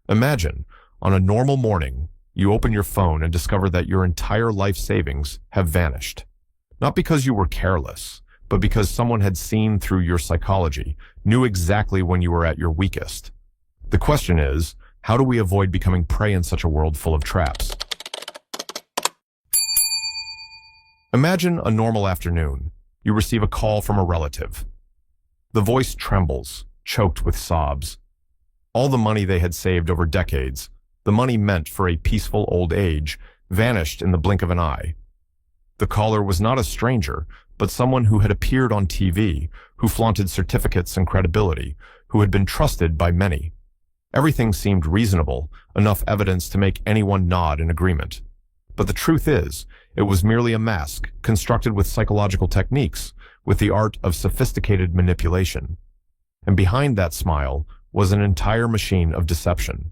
Imagine, on a normal morning, you open your phone and discover that your entire life savings have vanished. Not because you were careless, but because someone had seen through your psychology, knew exactly when you were at your weakest. The question is, how do we avoid becoming prey in such a world full of traps? Imagine a normal afternoon. You receive a call from a relative. The voice trembles, choked with sobs. All the money they had saved over decades, the money meant for a peaceful old age, vanished in the blink of an eye. The caller was not a stranger, but someone who had appeared on TV, who flaunted certificates and credibility, who had been trusted by many. Everything seemed reasonable, enough evidence to make anyone nod in agreement. But the truth is, it was merely a mask, constructed with psychological techniques, with the art of sophisticated manipulation. And behind that smile was an entire machine of deception.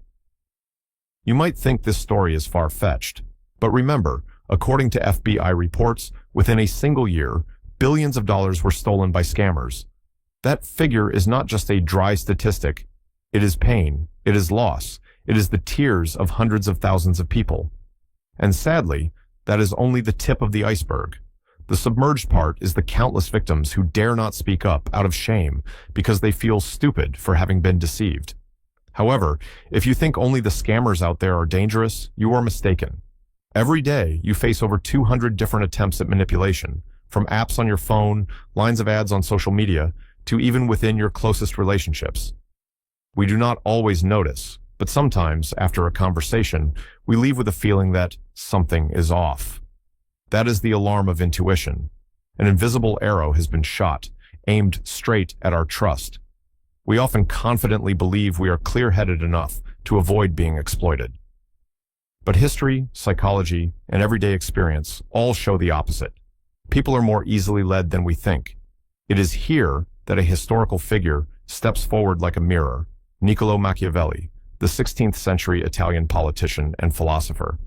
You might think this story is far-fetched, but remember, according to FBI reports, within a single year, billions of dollars were stolen by scammers. That figure is not just a dry statistic. It is pain, it is loss, it is the tears of hundreds of thousands of people. And sadly, that is only the tip of the iceberg. The submerged part is the countless victims who dare not speak up out of shame because they feel stupid for having been deceived. However, if you think only the scammers out there are dangerous, you are mistaken. Every day, you face over 200 different attempts at manipulation, from apps on your phone, lines of ads on social media, to even within your closest relationships. We do not always notice, but sometimes, after a conversation, we leave with a feeling that something is off. That is the alarm of intuition. An invisible arrow has been shot, aimed straight at our trust. We often confidently believe we are clear-headed enough to avoid being exploited. But history, psychology, and everyday experience all show the opposite. People are more easily led than we think. It is here that a historical figure steps forward like a mirror, Niccolo Machiavelli, the 16th century Italian politician and philosopher.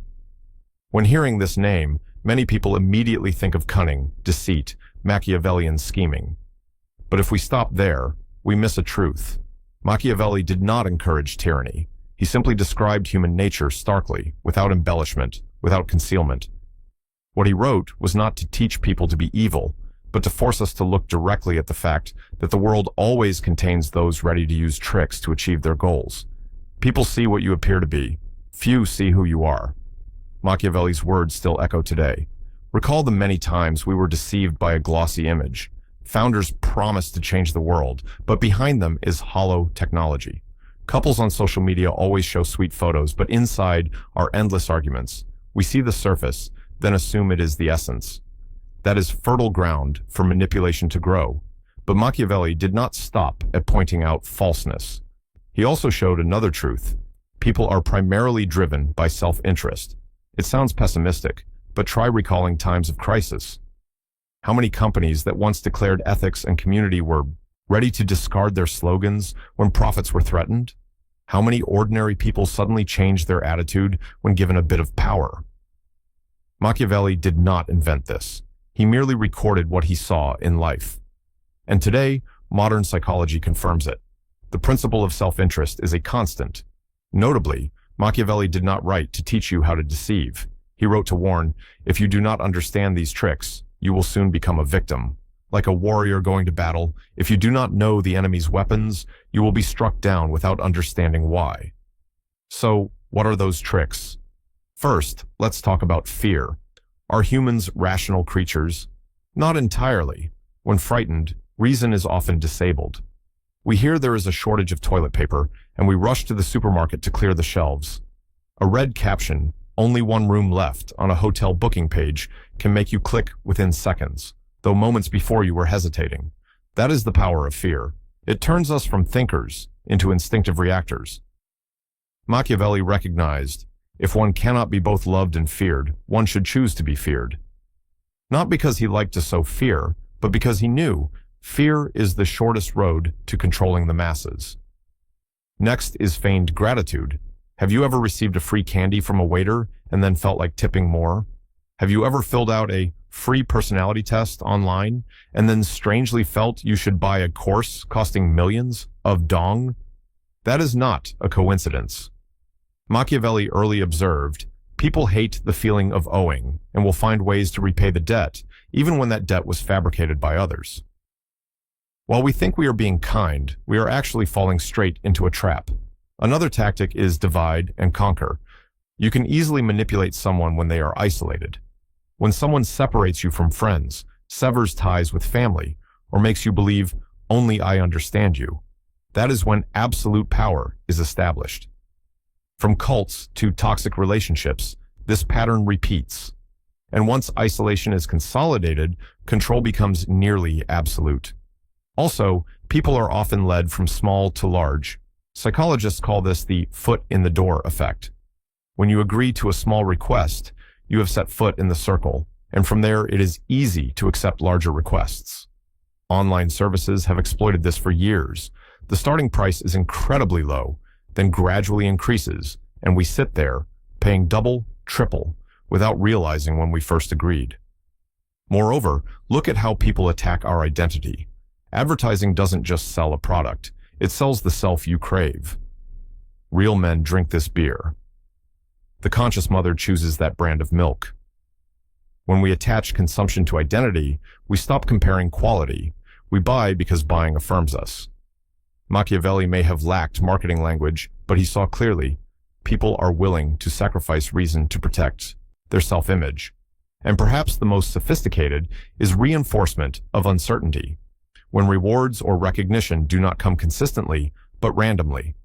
When hearing this name, many people immediately think of cunning, deceit, Machiavellian scheming. But if we stop there, we miss a truth. Machiavelli did not encourage tyranny. He simply described human nature starkly, without embellishment, without concealment. What he wrote was not to teach people to be evil, but to force us to look directly at the fact that the world always contains those ready to use tricks to achieve their goals. People see what you appear to be. Few see who you are. Machiavelli's words still echo today. Recall the many times we were deceived by a glossy image. Founders promised to change the world, but behind them is hollow technology. Couples on social media always show sweet photos, but inside are endless arguments. We see the surface, then assume it is the essence. That is fertile ground for manipulation to grow. But Machiavelli did not stop at pointing out falseness. He also showed another truth. People are primarily driven by self-interest. It sounds pessimistic, but try recalling times of crisis. How many companies that once declared ethics and community were ready to discard their slogans when profits were threatened? How many ordinary people suddenly changed their attitude when given a bit of power? Machiavelli did not invent this. He merely recorded what he saw in life. And today, modern psychology confirms it. The principle of self-interest is a constant. Notably, Machiavelli did not write to teach you how to deceive. He wrote to warn, if you do not understand these tricks, you will soon become a victim. Like a warrior going to battle, if you do not know the enemy's weapons, you will be struck down without understanding why. So, what are those tricks? First, let's talk about fear. Are humans rational creatures? Not entirely. When frightened, reason is often disabled. We hear there is a shortage of toilet paper, and we rush to the supermarket to clear the shelves. A red caption, "Only one room left," on a hotel booking page can make you click within seconds, though moments before you were hesitating. That is the power of fear. It turns us from thinkers into instinctive reactors. Machiavelli recognized, if one cannot be both loved and feared, one should choose to be feared. Not because he liked to sow fear, but because he knew fear is the shortest road to controlling the masses. Next is feigned gratitude. Have you ever received a free candy from a waiter and then felt like tipping more? Have you ever filled out a free personality test online and then strangely felt you should buy a course costing millions of dong? That is not a coincidence. Machiavelli early observed, people hate the feeling of owing and will find ways to repay the debt, even when that debt was fabricated by others. While we think we are being kind, we are actually falling straight into a trap. Another tactic is divide and conquer. You can easily manipulate someone when they are isolated. When someone separates you from friends, severs ties with family, or makes you believe, only I understand you, that is when absolute power is established. From cults to toxic relationships, this pattern repeats. And once isolation is consolidated, control becomes nearly absolute. Also, people are often led from small to large. Psychologists call this the foot in the door effect. When you agree to a small request, you have set foot in the circle, and from there it is easy to accept larger requests. Online services have exploited this for years. The starting price is incredibly low, then gradually increases, and we sit there, paying double, triple, without realizing when we first agreed. Moreover, look at how people attack our identity. Advertising doesn't just sell a product, it sells the self you crave. Real men drink this beer. The conscious mother chooses that brand of milk. When we attach consumption to identity, we stop comparing quality. We buy because buying affirms us. Machiavelli may have lacked marketing language, but he saw clearly, people are willing to sacrifice reason to protect their self-image. And perhaps the most sophisticated is reinforcement of uncertainty, when rewards or recognition do not come consistently, but randomly.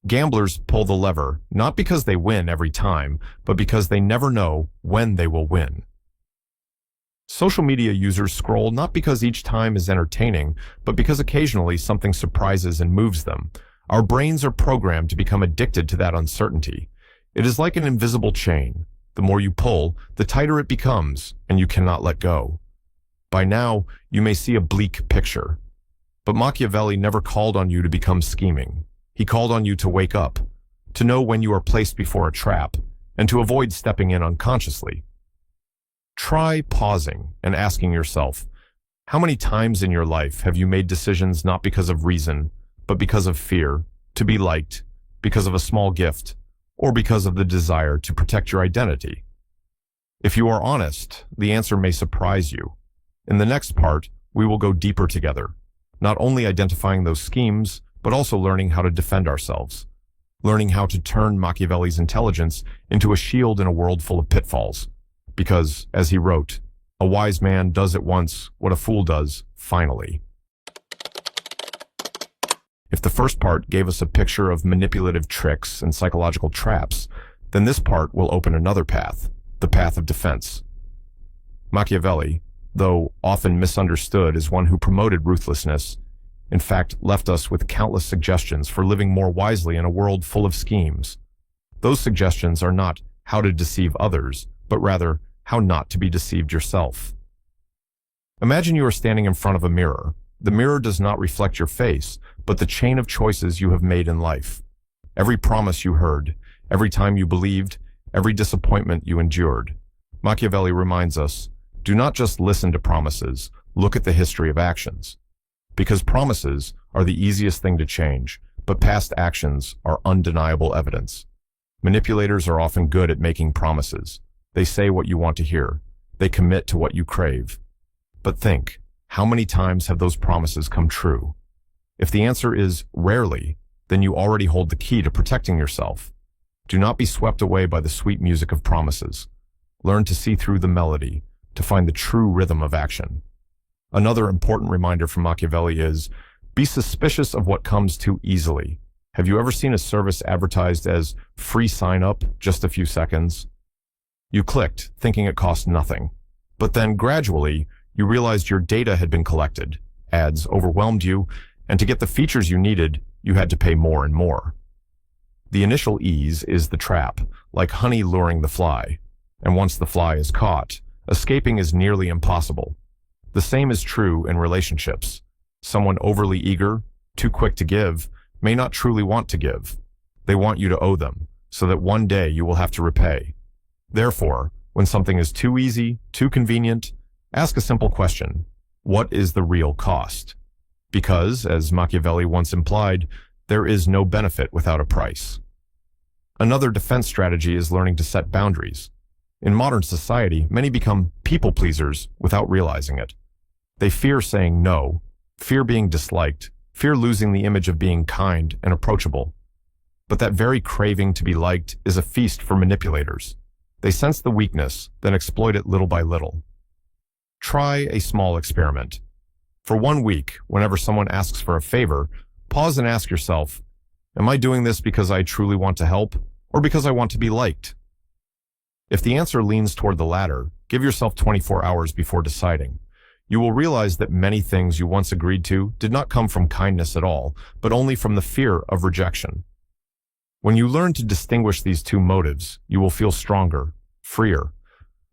Gamblers pull the lever, not because they win every time, but because they never know when they will win. Social media users scroll not because each time is entertaining, but because occasionally something surprises and moves them. Our brains are programmed to become addicted to that uncertainty. It is like an invisible chain. The more you pull, the tighter it becomes, and you cannot let go. By now, you may see a bleak picture. But Machiavelli never called on you to become scheming. He called on you to wake up, to know when you are placed before a trap, and to avoid stepping in unconsciously. Try pausing and asking yourself, how many times in your life have you made decisions not because of reason, but because of fear, to be liked, because of a small gift, or because of the desire to protect your identity? If you are honest, the answer may surprise you. In the next part, we will go deeper together, not only identifying those schemes, but also learning how to defend ourselves, learning how to turn Machiavelli's intelligence into a shield in a world full of pitfalls. Because, as he wrote, a wise man does at once what a fool does finally. If the first part gave us a picture of manipulative tricks and psychological traps, then this part will open another path, the path of defense. Machiavelli, though often misunderstood as one who promoted ruthlessness, in fact left us with countless suggestions for living more wisely in a world full of schemes. Those suggestions are not how to deceive others, but rather how not to be deceived yourself. Imagine you are standing in front of a mirror. The mirror does not reflect your face, but the chain of choices you have made in life. Every promise you heard, every time you believed, every disappointment you endured. Machiavelli reminds us, do not just listen to promises, look at the history of actions. Because promises are the easiest thing to change, but past actions are undeniable evidence. Manipulators are often good at making promises. They say what you want to hear. They commit to what you crave. But think, how many times have those promises come true? If the answer is rarely, then you already hold the key to protecting yourself. Do not be swept away by the sweet music of promises. Learn to see through the melody, to find the true rhythm of action. Another important reminder from Machiavelli is, be suspicious of what comes too easily. Have you ever seen a service advertised as free sign-up, just a few seconds? You clicked, thinking it cost nothing. But then gradually, you realized your data had been collected. Ads overwhelmed you, and to get the features you needed, you had to pay more and more. The initial ease is the trap, like honey luring the fly. And once the fly is caught, escaping is nearly impossible. The same is true in relationships. Someone overly eager, too quick to give, may not truly want to give. They want you to owe them, so that one day you will have to repay. Therefore, when something is too easy, too convenient, ask a simple question. What is the real cost? Because, as Machiavelli once implied, there is no benefit without a price. Another defense strategy is learning to set boundaries. In modern society, many become people pleasers without realizing it. They fear saying no, fear being disliked, fear losing the image of being kind and approachable. But that very craving to be liked is a feast for manipulators. They sense the weakness, then exploit it little by little. Try a small experiment. For 1 week, whenever someone asks for a favor, pause and ask yourself, am I doing this because I truly want to help, or because I want to be liked? If the answer leans toward the latter, give yourself 24 hours before deciding. You will realize that many things you once agreed to did not come from kindness at all, but only from the fear of rejection. When you learn to distinguish these two motives, you will feel stronger, freer.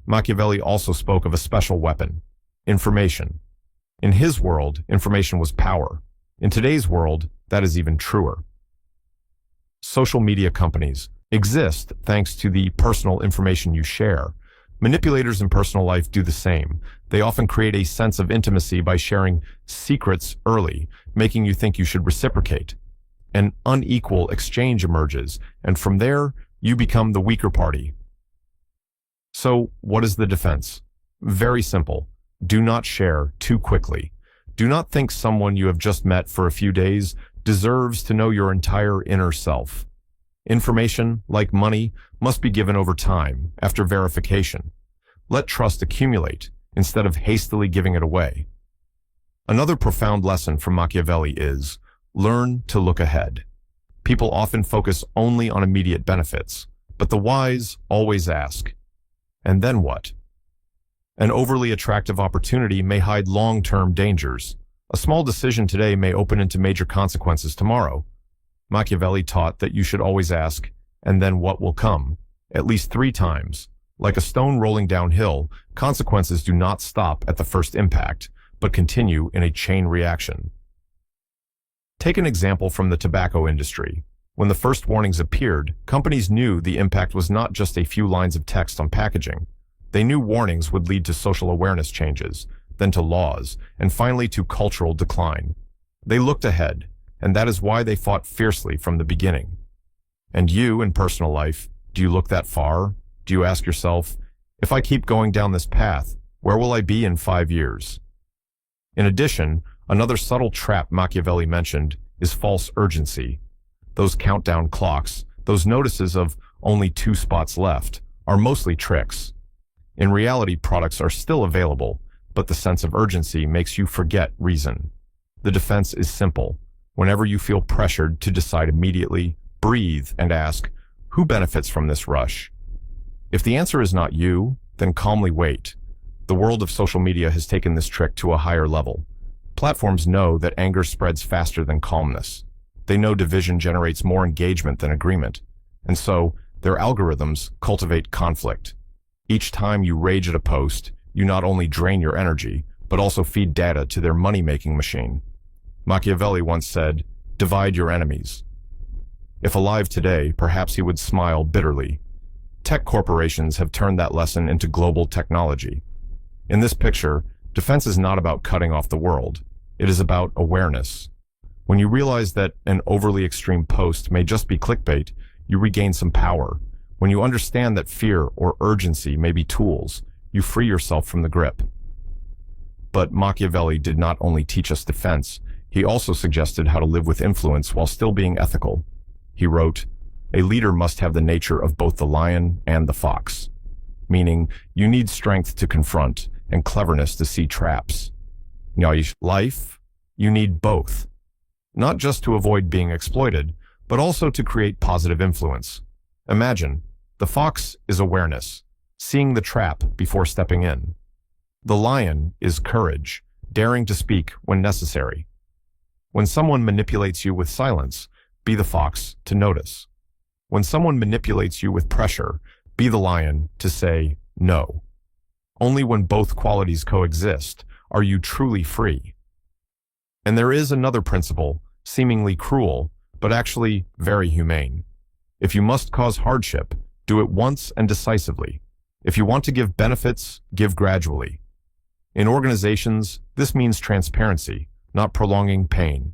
Machiavelli also spoke of a special weapon, information. In his world, information was power. In today's world, that is even truer. Social media companies exist thanks to the personal information you share. Manipulators in personal life do the same. They often create a sense of intimacy by sharing secrets early, making you think you should reciprocate. An unequal exchange emerges, and from there, you become the weaker party. So, what is the defense? Very simple. Do not share too quickly. Do not think someone you have just met for a few days deserves to know your entire inner self. Information, like money, must be given over time, after verification. Let trust accumulate, instead of hastily giving it away. Another profound lesson from Machiavelli is, learn to look ahead. People often focus only on immediate benefits, but the wise always ask, and then what? An overly attractive opportunity may hide long-term dangers. A small decision today may open into major consequences tomorrow. Machiavelli taught that you should always ask, and then what will come, at least 3 times. Like a stone rolling downhill, consequences do not stop at the first impact, but continue in a chain reaction. Take an example from the tobacco industry. When the first warnings appeared, companies knew the impact was not just a few lines of text on packaging. They knew warnings would lead to social awareness changes, then to laws, and finally to cultural decline. They looked ahead, and that is why they fought fiercely from the beginning. And you, in personal life, do you look that far? Do you ask yourself, if I keep going down this path, where will I be in 5 years? In addition, another subtle trap Machiavelli mentioned is false urgency. Those countdown clocks, those notices of only 2 spots left, are mostly tricks. In reality, products are still available, but the sense of urgency makes you forget reason. The defense is simple. Whenever you feel pressured to decide immediately, breathe and ask, who benefits from this rush? If the answer is not you, then calmly wait. The world of social media has taken this trick to a higher level. Platforms know that anger spreads faster than calmness. They know division generates more engagement than agreement. And so, their algorithms cultivate conflict. Each time you rage at a post, you not only drain your energy, but also feed data to their money-making machine. Machiavelli once said, divide your enemies. If alive today, perhaps he would smile bitterly. Tech corporations have turned that lesson into global technology. In this picture, defense is not about cutting off the world. It is about awareness. When you realize that an overly extreme post may just be clickbait, you regain some power. When you understand that fear or urgency may be tools, you free yourself from the grip. But Machiavelli did not only teach us defense, he also suggested how to live with influence while still being ethical. He wrote, a leader must have the nature of both the lion and the fox, meaning you need strength to confront and cleverness to see traps. Life, you need both, not just to avoid being exploited, but also to create positive influence. Imagine, the fox is awareness, seeing the trap before stepping in. The lion is courage, daring to speak when necessary. When someone manipulates you with silence, be the fox to notice. When someone manipulates you with pressure, be the lion to say no. Only when both qualities coexist are you truly free. And there is another principle, seemingly cruel, but actually very humane. If you must cause hardship, do it once and decisively. If you want to give benefits, give gradually. In organizations, this means transparency, not prolonging pain.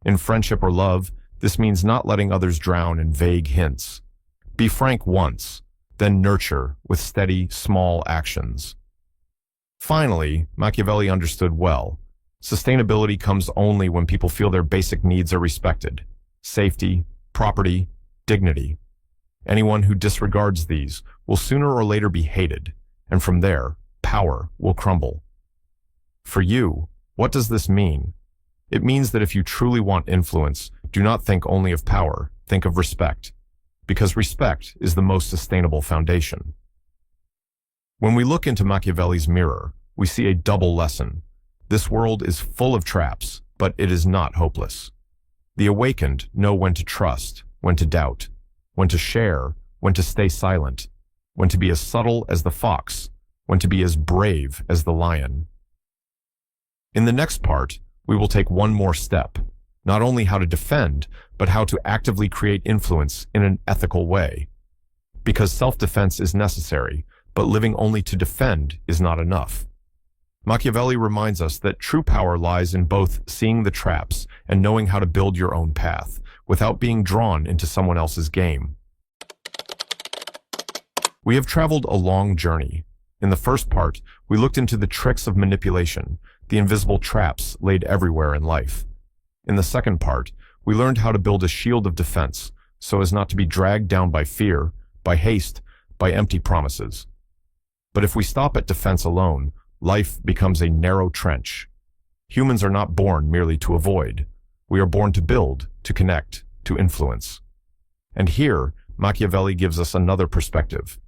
In friendship or love, this means not letting others drown in vague hints. Be frank once, then nurture with steady, small actions. Finally, Machiavelli understood well. Sustainability comes only when people feel their basic needs are respected. Safety, property, dignity. Anyone who disregards these will sooner or later be hated, and from there, power will crumble. For you, what does this mean? It means that if you truly want influence, do not think only of power, think of respect, because respect is the most sustainable foundation. When we look into Machiavelli's mirror, we see a double lesson. This world is full of traps, but it is not hopeless. The awakened know when to trust, when to doubt, when to share, when to stay silent, when to be as subtle as the fox, when to be as brave as the lion. In the next part, we will take one more step, not only how to defend, but how to actively create influence in an ethical way. Because self-defense is necessary, but living only to defend is not enough. Machiavelli reminds us that true power lies in both seeing the traps and knowing how to build your own path, without being drawn into someone else's game. We have traveled a long journey. In the first part, we looked into the tricks of manipulation, the invisible traps laid everywhere in life. In the second part, we learned how to build a shield of defense so as not to be dragged down by fear, by haste, by empty promises. But if we stop at defense alone, life becomes a narrow trench. Humans are not born merely to avoid. We are born to build, to connect, to influence. And here, Machiavelli gives us another perspective.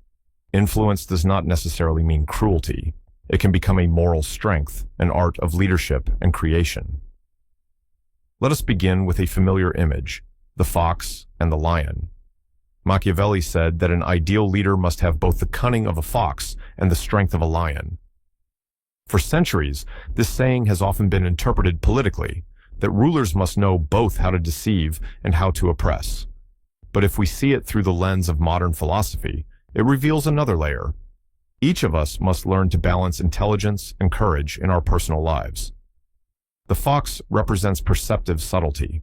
Influence does not necessarily mean cruelty. It can become a moral strength, an art of leadership and creation. Let us begin with a familiar image, the fox and the lion. Machiavelli said that an ideal leader must have both the cunning of a fox and the strength of a lion. For centuries, this saying has often been interpreted politically, that rulers must know both how to deceive and how to oppress. But if we see it through the lens of modern philosophy, it reveals another layer. Each of us must learn to balance intelligence and courage in our personal lives. The fox represents perceptive subtlety,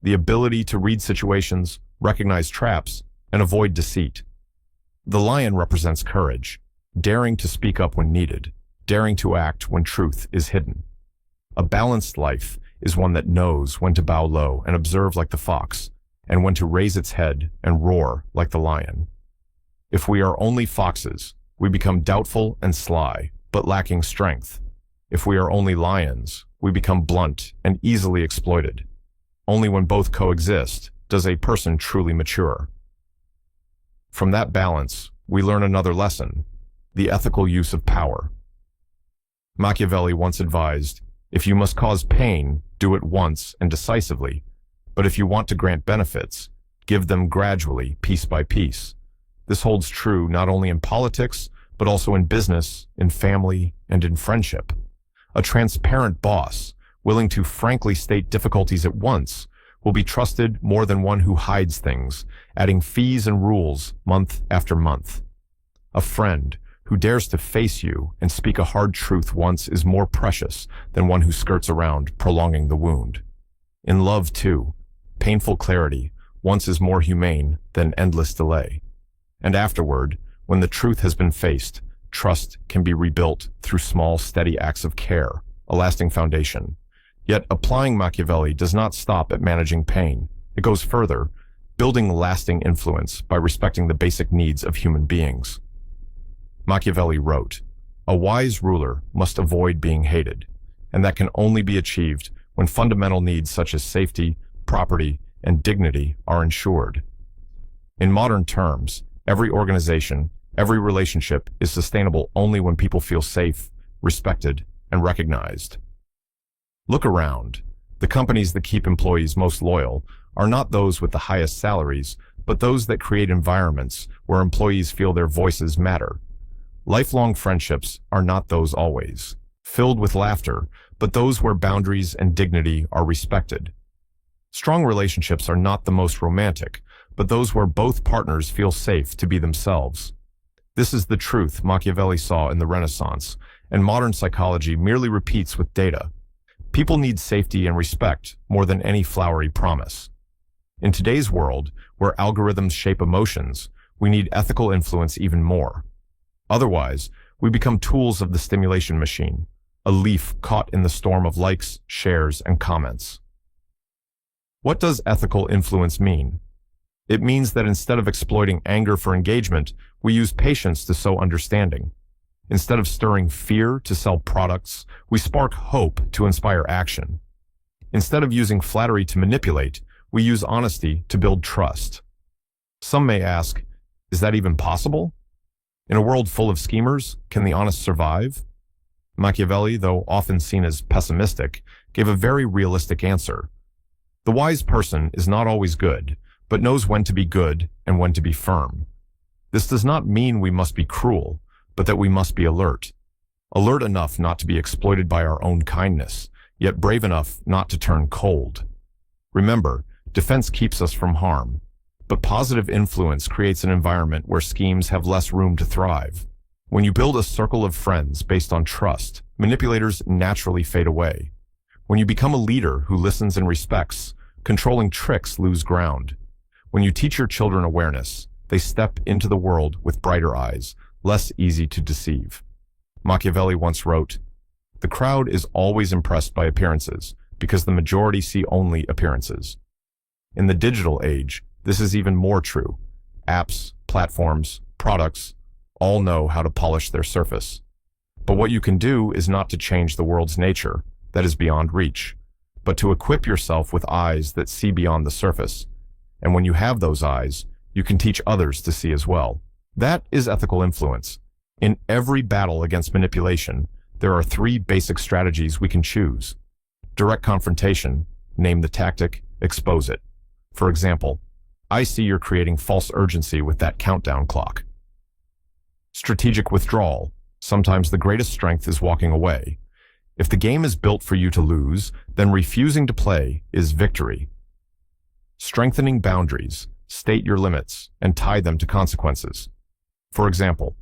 the ability to read situations, recognize traps, and avoid deceit. The lion represents courage, daring to speak up when needed, daring to act when truth is hidden. A balanced life is one that knows when to bow low and observe like the fox, and when to raise its head and roar like the lion. If we are only foxes, we become doubtful and sly, but lacking strength. If we are only lions, we become blunt and easily exploited. Only when both coexist does a person truly mature. From that balance, we learn another lesson, the ethical use of power. Machiavelli once advised, if you must cause pain, do it once and decisively, but if you want to grant benefits, give them gradually, piece by piece. This holds true not only in politics, but also in business, in family, and in friendship. A transparent boss, willing to frankly state difficulties at once, will be trusted more than one who hides things, adding fees and rules month after month. A friend who dares to face you and speak a hard truth once is more precious than one who skirts around, prolonging the wound. In love, too, painful clarity once is more humane than endless delay. And afterward, when the truth has been faced, trust can be rebuilt through small, steady acts of care, a lasting foundation. Yet applying Machiavelli does not stop at managing pain. It goes further, building lasting influence by respecting the basic needs of human beings. Machiavelli wrote, "A wise ruler must avoid being hated, and that can only be achieved when fundamental needs such as safety, property, and dignity are ensured." In modern terms, every organization, every relationship is sustainable only when people feel safe, respected, and recognized. Look around. The companies that keep employees most loyal are not those with the highest salaries, but those that create environments where employees feel their voices matter. Lifelong friendships are not those always filled with laughter, but those where boundaries and dignity are respected. Strong relationships are not the most romantic, but those where both partners feel safe to be themselves. This is the truth Machiavelli saw in the Renaissance, and modern psychology merely repeats with data. People need safety and respect more than any flowery promise. In today's world, where algorithms shape emotions, we need ethical influence even more. Otherwise, we become tools of the stimulation machine, a leaf caught in the storm of likes, shares, and comments. What does ethical influence mean? It means that instead of exploiting anger for engagement, we use patience to sow understanding. Instead of stirring fear to sell products, we spark hope to inspire action. Instead of using flattery to manipulate, we use honesty to build trust. Some may ask, is that even possible? In a world full of schemers, can the honest survive? Machiavelli, though often seen as pessimistic, gave a very realistic answer. The wise person is not always good, but knows when to be good and when to be firm. This does not mean we must be cruel, but that we must be alert. Alert enough not to be exploited by our own kindness, yet brave enough not to turn cold. Remember, defense keeps us from harm, but positive influence creates an environment where schemes have less room to thrive. When you build a circle of friends based on trust, manipulators naturally fade away. When you become a leader who listens and respects, controlling tricks lose ground. When you teach your children awareness, they step into the world with brighter eyes, less easy to deceive. Machiavelli once wrote, "The crowd is always impressed by appearances, because the majority see only appearances." In the digital age, this is even more true. Apps, platforms, products, all know how to polish their surface. But what you can do is not to change the world's nature, that is beyond reach, but to equip yourself with eyes that see beyond the surface. And when you have those eyes, you can teach others to see as well. That is ethical influence. In every battle against manipulation, there are 3 basic strategies we can choose. Direct confrontation, name the tactic, expose it. For example, I see you're creating false urgency with that countdown clock. Strategic withdrawal, sometimes the greatest strength is walking away. If the game is built for you to lose, then refusing to play is victory. Strengthening boundaries, state your limits, and tie them to consequences. For example,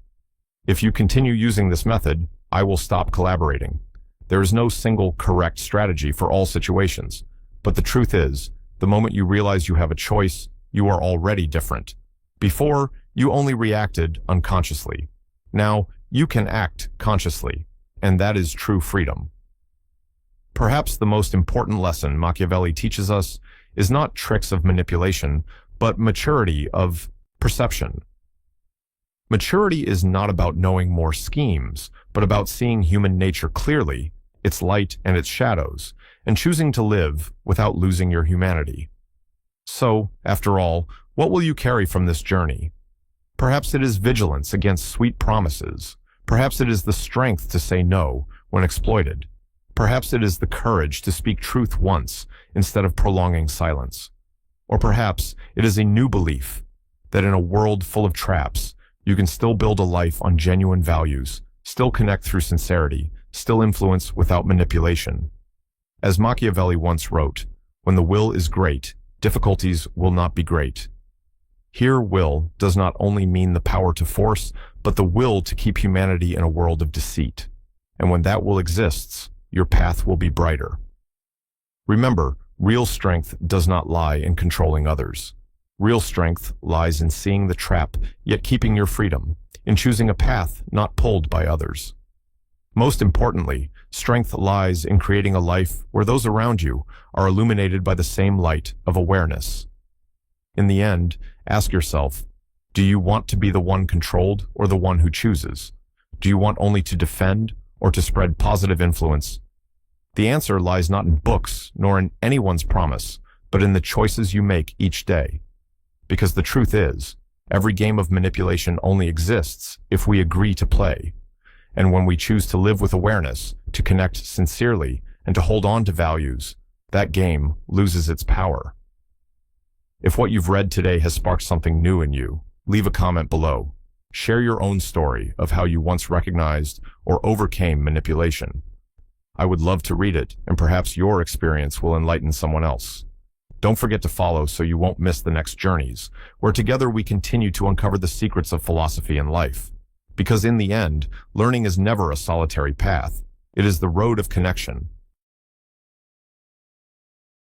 if you continue using this method, I will stop collaborating. There is no single correct strategy for all situations, but the truth is, the moment you realize you have a choice, you are already different. Before, you only reacted unconsciously. Now, you can act consciously, and that is true freedom. Perhaps the most important lesson Machiavelli teaches us is not tricks of manipulation, but maturity of perception. Maturity is not about knowing more schemes, but about seeing human nature clearly, its light and its shadows, and choosing to live without losing your humanity. So, after all, what will you carry from this journey? Perhaps it is vigilance against sweet promises. Perhaps it is the strength to say no when exploited. Perhaps it is the courage to speak truth once instead of prolonging silence. Or perhaps it is a new belief that in a world full of traps, you can still build a life on genuine values, still connect through sincerity, still influence without manipulation. As Machiavelli once wrote, "When the will is great, difficulties will not be great." Here, will does not only mean the power to force, but the will to keep humanity in a world of deceit. And when that will exists, your path will be brighter. Remember, real strength does not lie in controlling others. Real strength lies in seeing the trap, yet keeping your freedom, in choosing a path not pulled by others. Most importantly, strength lies in creating a life where those around you are illuminated by the same light of awareness. In the end, ask yourself, do you want to be the one controlled or the one who chooses? Do you want only to defend or to spread positive influence? The answer lies not in books nor in anyone's promise, but in the choices you make each day. Because the truth is, every game of manipulation only exists if we agree to play. And when we choose to live with awareness, to connect sincerely, and to hold on to values, that game loses its power. If what you've read today has sparked something new in you, leave a comment below. Share your own story of how you once recognized or overcame manipulation. I would love to read it, and perhaps your experience will enlighten someone else. Don't forget to follow so you won't miss the next journeys, where together we continue to uncover the secrets of philosophy and life. Because in the end, learning is never a solitary path. It is the road of connection,